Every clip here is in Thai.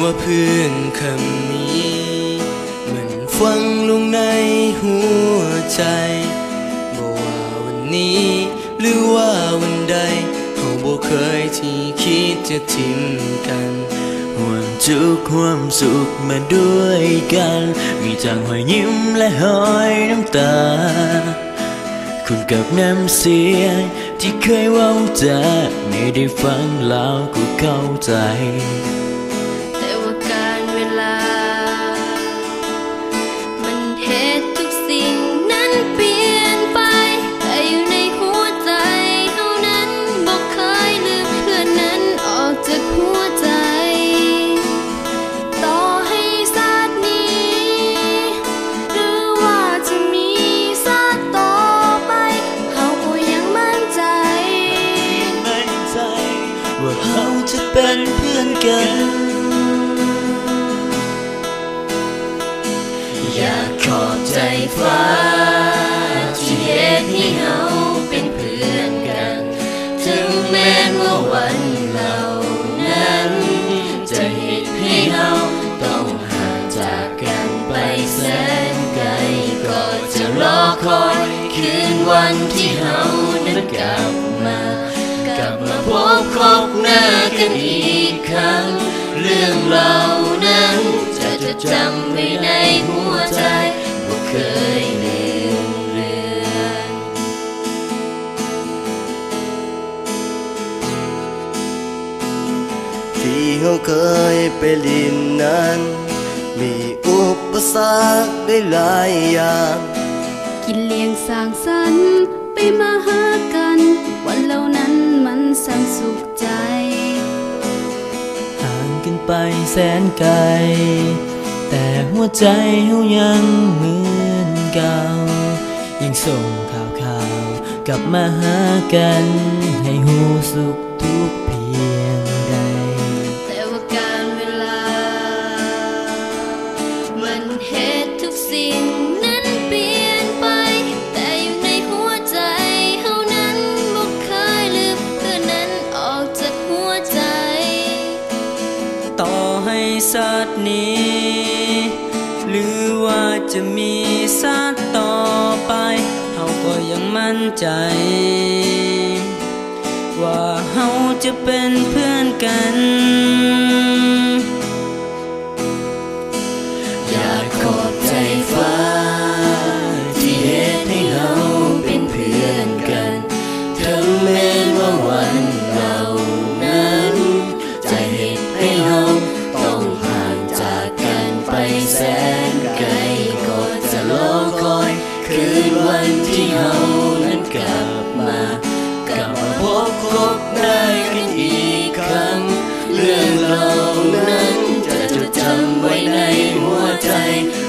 ว่าเพื่อนคำนี้มันฝังลงในหัวใจบ่ว่าวันนี้หรือว่าวันใดเขาบ่เคยที่คิดจะทิ้งกันห่วงทุกข์ห่วงสุขมาด้วยกันมีทั้งรอยยิ้มและรอยน้ำตาคุณกับน้ำเสียงที่เคยว่าจะไม่ได้ฟังแล้วก็เข้าใจแต่ว่าการเวลามันเหตุทุกสิ่งนั้นเปลี่ยนไปแต่อยู่ในหัวใจเท่านั้นบอกเคยลืมเพื่อนนั้นออกจากหัวใจต่อให้ชาตินี้หรือว่าจะมีชาติต่อไปเขาก็ยังมั่นใจว่าเขาจะเป็นเพื่อนกันอยากขอบใจฟ้าที่เหตุให้เราเป็นเพื่อนกันถึงแม้ว่าวันเหล่านั้นจะเหตุให้เราต้องห่างจากกันไปแสนไกลก็จะรอคอยคืนวันที่เรานั้นกลับมาพบหน้ากันอีกครั้งเรื่องเหล่านั้นจะจำไว้ในหัวใจบ่เคยลืมเลือนที่เขาเคยไปลินนั้นมีอุปสรรคได้หลายอย่างกินเลี้ยงสร้างสรรค์ไปมาหากันวันเหล่านั้นมันสังสุขใจห่างกันไปแสนไกลแต่หัวใจเขายังเหมือนเก่ายังส่งข่าวกลับมาหากันให้หูสุขทุกเพียงใดแต่ว่าการเวลามันเหตุทุกสิ่งนั้นเปลี่ยนไปแต่อยู่ในหัวใจเท่านั้นบ่เคยลืมเพื่อนนั้นออกจากหัวใจต่อให้ชาตินี้หรือว่าจะมีชาติต่อไปเขาก็ยังมั่นใจว่าเขาจะเป็นเพื่อนกันอยากขอบใจฟ้าที่เหตุให้เราเป็นเพื่อนกันถึงแม้ว่าวันเหล่านั้นจะเหตุให้เราต้องห่างจากกันไปแสนไกลก็จะรอคอยคืนวันที่เรานั้นกลับมาพบหน้ากันอีกครั้งเรื่องเหล่านั้นจะจดจำไว้ในหัวใจ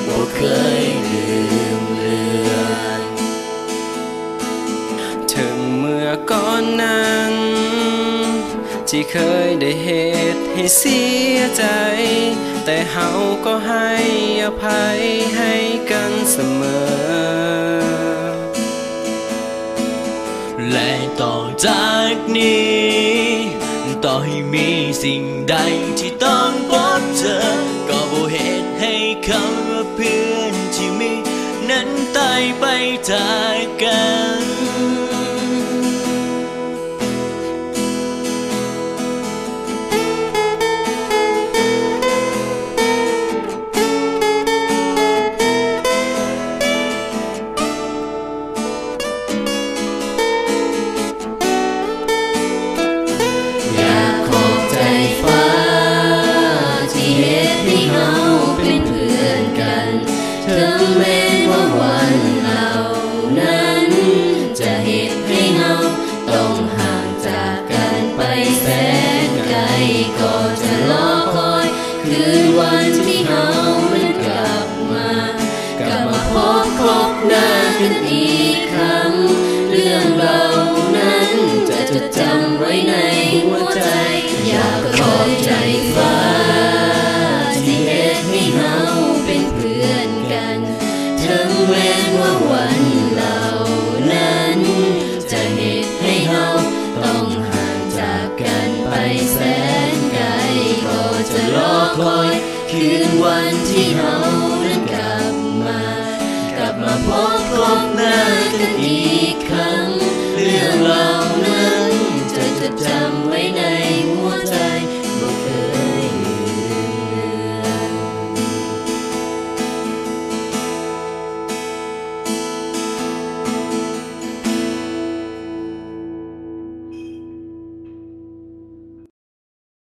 บ่เคยลืมเลือนถึงเมื่อก่อนนั้นที่เคยได้เหตุให้เสียใจแต่เฮาก็ให้อภัยให้กันเสมอและต่อจากนี้ต่อให้มีสิ่งใดที่ต้องพบเจอก็บ่เหตุให้คำว่าเพื่อนที่มีนั้นตายไปจากกันถึงแม้ว่าวันเหล่านั้นจะเหตุให้เราต้องห่างจากกันไปแสนไกลก็จะรอคอยคืนวันที่เรามันกลับมาพบหน้ากันอีกครั้งเรื่องเหล่านั้นจะจดจำไว้ในหัวใจอยากขอบใจฟ้าที่เหตุให้เราเป็นเพื่อนกันถึงแม้ว่าวันเหล่านั้นจะเหตุให้เราต้องห่างจากกันไปแสนไกลก็จะรอคอย มาพบหน้ากันอีกครั้งเรื่องเหล่านั้นจะจดจำไว้ใน